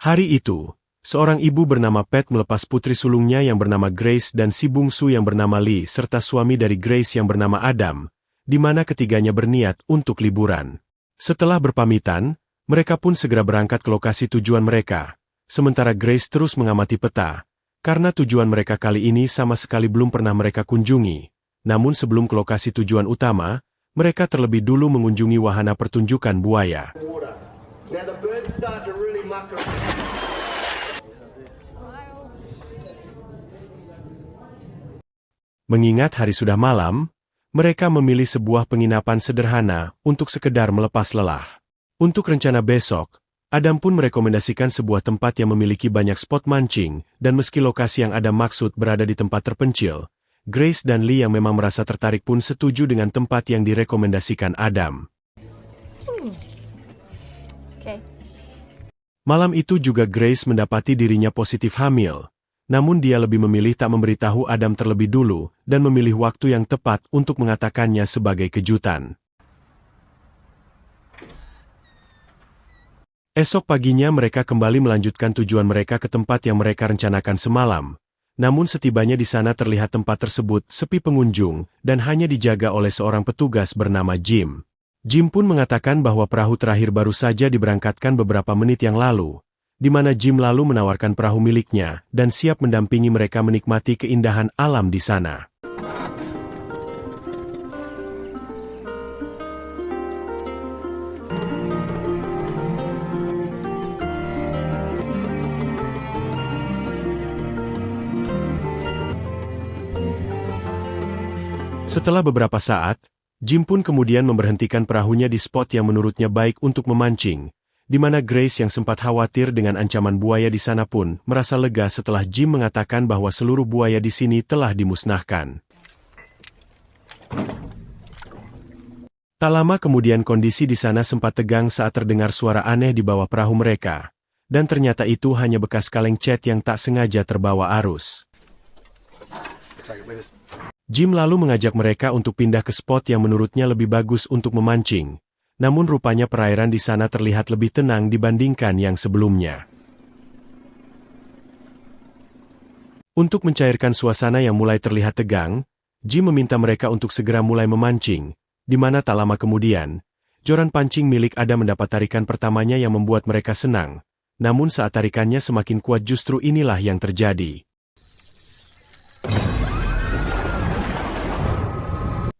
Hari itu, seorang ibu bernama Pat melepas putri sulungnya yang bernama Grace dan si bungsu yang bernama Lee serta suami dari Grace yang bernama Adam, di mana ketiganya berniat untuk liburan. Setelah berpamitan, mereka pun segera berangkat ke lokasi tujuan mereka, sementara Grace terus mengamati peta, karena tujuan mereka kali ini sama sekali belum pernah mereka kunjungi. Namun sebelum ke lokasi tujuan utama, mereka terlebih dulu mengunjungi wahana pertunjukan buaya. Mengingat hari sudah malam, mereka memilih sebuah penginapan sederhana untuk sekedar melepas lelah. Untuk rencana besok, Adam pun merekomendasikan sebuah tempat yang memiliki banyak spot mancing, dan meski lokasi yang Adam maksud berada di tempat terpencil, Grace dan Lee yang memang merasa tertarik pun setuju dengan tempat yang direkomendasikan Adam. Malam itu juga Grace mendapati dirinya positif hamil, namun dia lebih memilih tak memberitahu Adam terlebih dulu dan memilih waktu yang tepat untuk mengatakannya sebagai kejutan. Esok paginya mereka kembali melanjutkan tujuan mereka ke tempat yang mereka rencanakan semalam. Namun setibanya di sana terlihat tempat tersebut sepi pengunjung dan hanya dijaga oleh seorang petugas bernama Jim. Jim pun mengatakan bahwa perahu terakhir baru saja diberangkatkan beberapa menit yang lalu, di mana Jim lalu menawarkan perahu miliknya dan siap mendampingi mereka menikmati keindahan alam di sana. Setelah beberapa saat, Jim pun kemudian memberhentikan perahunya di spot yang menurutnya baik untuk memancing, di mana Grace yang sempat khawatir dengan ancaman buaya di sana pun merasa lega setelah Jim mengatakan bahwa seluruh buaya di sini telah dimusnahkan. Tak lama kemudian kondisi di sana sempat tegang saat terdengar suara aneh di bawah perahu mereka, dan ternyata itu hanya bekas kaleng cat yang tak sengaja terbawa arus. Jim lalu mengajak mereka untuk pindah ke spot yang menurutnya lebih bagus untuk memancing, namun rupanya perairan di sana terlihat lebih tenang dibandingkan yang sebelumnya. Untuk mencairkan suasana yang mulai terlihat tegang, Jim meminta mereka untuk segera mulai memancing, di mana tak lama kemudian, joran pancing milik Adam mendapat tarikan pertamanya yang membuat mereka senang, namun saat tarikannya semakin kuat justru inilah yang terjadi.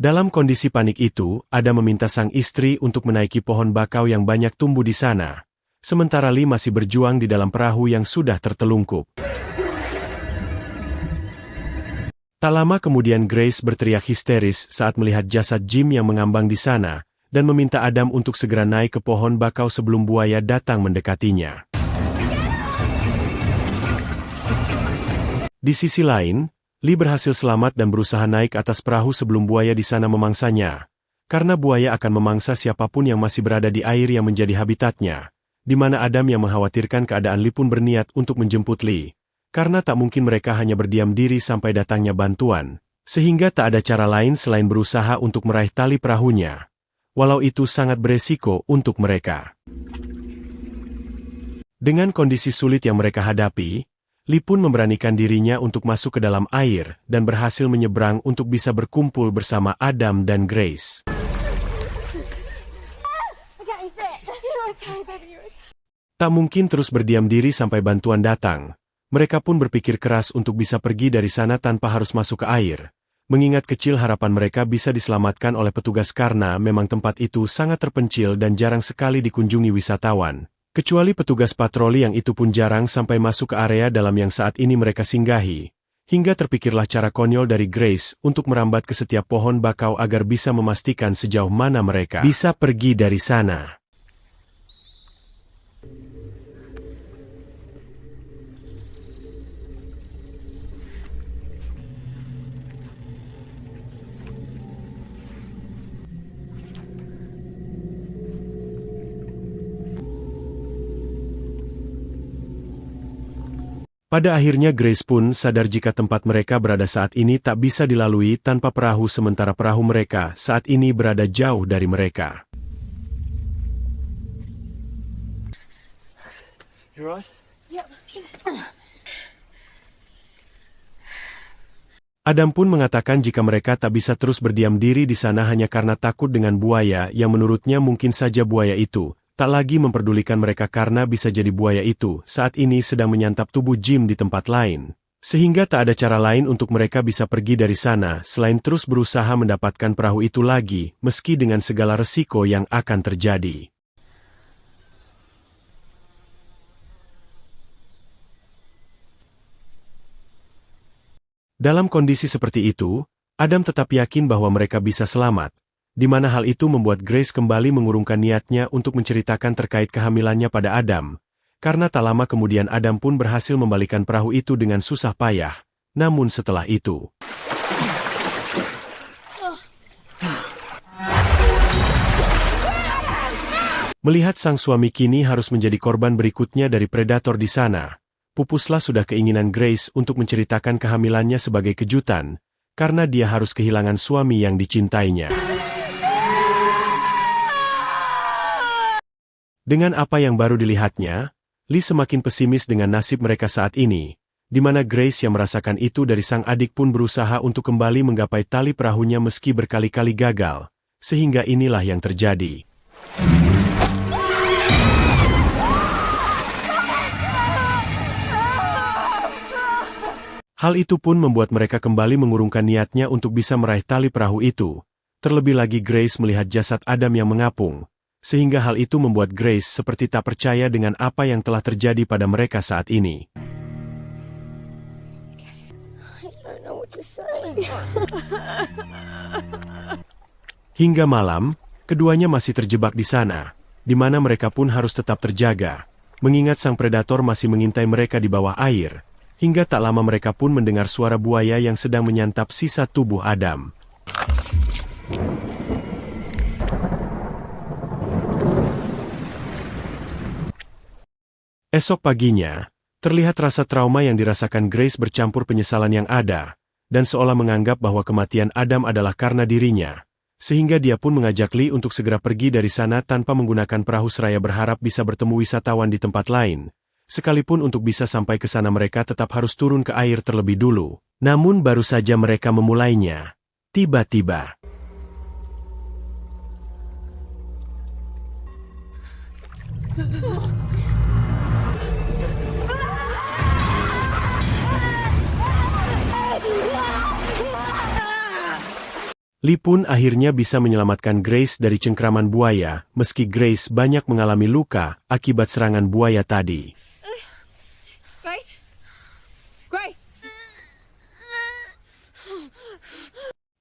Dalam kondisi panik itu, Adam meminta sang istri untuk menaiki pohon bakau yang banyak tumbuh di sana, sementara Lee masih berjuang di dalam perahu yang sudah tertelungkup. Tak lama kemudian Grace berteriak histeris saat melihat jasad Jim yang mengambang di sana, dan meminta Adam untuk segera naik ke pohon bakau sebelum buaya datang mendekatinya. Di sisi lain, Lee berhasil selamat dan berusaha naik atas perahu sebelum buaya di sana memangsanya, karena buaya akan memangsa siapapun yang masih berada di air yang menjadi habitatnya, di mana Adam yang mengkhawatirkan keadaan Lee pun berniat untuk menjemput Lee, karena tak mungkin mereka hanya berdiam diri sampai datangnya bantuan, sehingga tak ada cara lain selain berusaha untuk meraih tali perahunya, walau itu sangat beresiko untuk mereka. Dengan kondisi sulit yang mereka hadapi, Lee pun memberanikan dirinya untuk masuk ke dalam air dan berhasil menyeberang untuk bisa berkumpul bersama Adam dan Grace. Tak mungkin terus berdiam diri sampai bantuan datang. Mereka pun berpikir keras untuk bisa pergi dari sana tanpa harus masuk ke air. Mengingat kecil harapan mereka bisa diselamatkan oleh petugas karena memang tempat itu sangat terpencil dan jarang sekali dikunjungi wisatawan. Kecuali petugas patroli yang itu pun jarang sampai masuk ke area dalam yang saat ini mereka singgahi. Hingga terpikirlah cara konyol dari Grace untuk merambat ke setiap pohon bakau agar bisa memastikan sejauh mana mereka bisa pergi dari sana. Pada akhirnya Grace pun sadar jika tempat mereka berada saat ini tak bisa dilalui tanpa perahu sementara perahu mereka saat ini berada jauh dari mereka. You right? Adam pun mengatakan jika mereka tak bisa terus berdiam diri di sana hanya karena takut dengan buaya yang menurutnya mungkin saja buaya itu tak lagi memperdulikan mereka karena bisa jadi buaya itu saat ini sedang menyantap tubuh Jim di tempat lain. Sehingga tak ada cara lain untuk mereka bisa pergi dari sana selain terus berusaha mendapatkan perahu itu lagi meski dengan segala resiko yang akan terjadi. Dalam kondisi seperti itu, Adam tetap yakin bahwa mereka bisa selamat, di mana hal itu membuat Grace kembali mengurungkan niatnya untuk menceritakan terkait kehamilannya pada Adam, karena tak lama kemudian Adam pun berhasil membalikan perahu itu dengan susah payah. Namun setelah itu, melihat sang suami kini harus menjadi korban berikutnya dari predator di sana, pupuslah sudah keinginan Grace untuk menceritakan kehamilannya sebagai kejutan, karena dia harus kehilangan suami yang dicintainya. Dengan apa yang baru dilihatnya, Lee semakin pesimis dengan nasib mereka saat ini, di mana Grace yang merasakan itu dari sang adik pun berusaha untuk kembali menggapai tali perahunya meski berkali-kali gagal, sehingga inilah yang terjadi. Hal itu pun membuat mereka kembali mengurungkan niatnya untuk bisa meraih tali perahu itu. Terlebih lagi Grace melihat jasad Adam yang mengapung, sehingga hal itu membuat Grace seperti tak percaya dengan apa yang telah terjadi pada mereka saat ini. Hingga malam, keduanya masih terjebak di sana, di mana mereka pun harus tetap terjaga, mengingat sang predator masih mengintai mereka di bawah air. Hingga tak lama mereka pun mendengar suara buaya yang sedang menyantap sisa tubuh Adam. Esok paginya, terlihat rasa trauma yang dirasakan Grace bercampur penyesalan yang ada, dan seolah menganggap bahwa kematian Adam adalah karena dirinya, sehingga dia pun mengajak Lee untuk segera pergi dari sana tanpa menggunakan perahu seraya berharap bisa bertemu wisatawan di tempat lain. Sekalipun untuk bisa sampai ke sana mereka tetap harus turun ke air terlebih dulu. Namun baru saja mereka memulainya, tiba-tiba Lee pun akhirnya bisa menyelamatkan Grace dari cengkraman buaya, meski Grace banyak mengalami luka akibat serangan buaya tadi.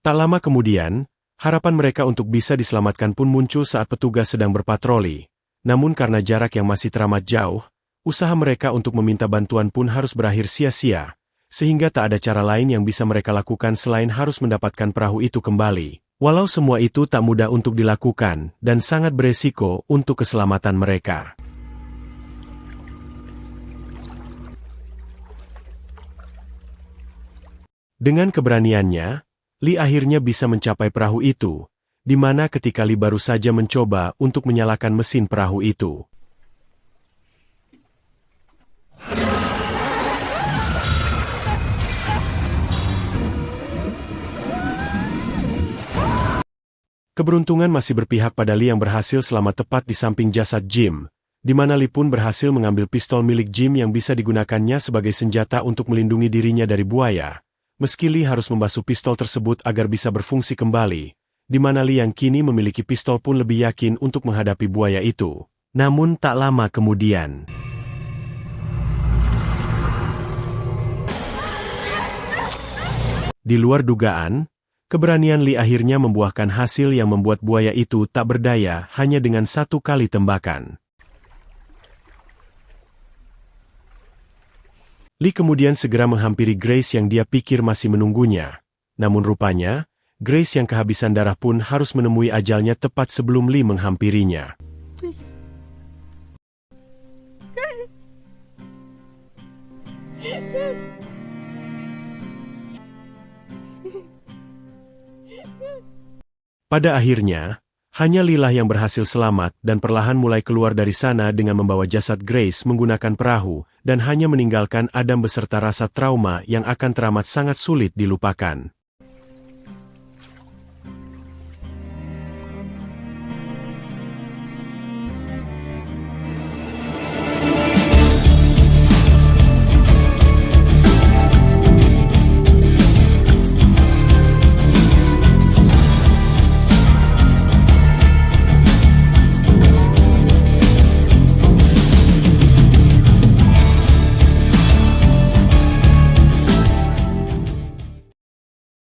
Tak lama kemudian, harapan mereka untuk bisa diselamatkan pun muncul saat petugas sedang berpatroli. Namun karena jarak yang masih teramat jauh, usaha mereka untuk meminta bantuan pun harus berakhir sia-sia, sehingga tak ada cara lain yang bisa mereka lakukan selain harus mendapatkan perahu itu kembali. Walau semua itu tak mudah untuk dilakukan dan sangat beresiko untuk keselamatan mereka. Dengan keberaniannya, Lee akhirnya bisa mencapai perahu itu, di mana ketika Lee baru saja mencoba untuk menyalakan mesin perahu itu. Keberuntungan masih berpihak pada Lee yang berhasil selamat tepat di samping jasad Jim, di mana Lee pun berhasil mengambil pistol milik Jim yang bisa digunakannya sebagai senjata untuk melindungi dirinya dari buaya. Meski Lee harus membasuh pistol tersebut agar bisa berfungsi kembali, di mana Lee yang kini memiliki pistol pun lebih yakin untuk menghadapi buaya itu. Namun tak lama kemudian, di luar dugaan, keberanian Lee akhirnya membuahkan hasil yang membuat buaya itu tak berdaya hanya dengan satu kali tembakan. Lee kemudian segera menghampiri Grace yang dia pikir masih menunggunya. Namun rupanya, Grace yang kehabisan darah pun harus menemui ajalnya tepat sebelum Lee menghampirinya. Pada akhirnya, Hanya Lillah yang berhasil selamat dan perlahan mulai keluar dari sana dengan membawa jasad Grace menggunakan perahu, dan hanya meninggalkan Adam beserta rasa trauma yang akan teramat sangat sulit dilupakan.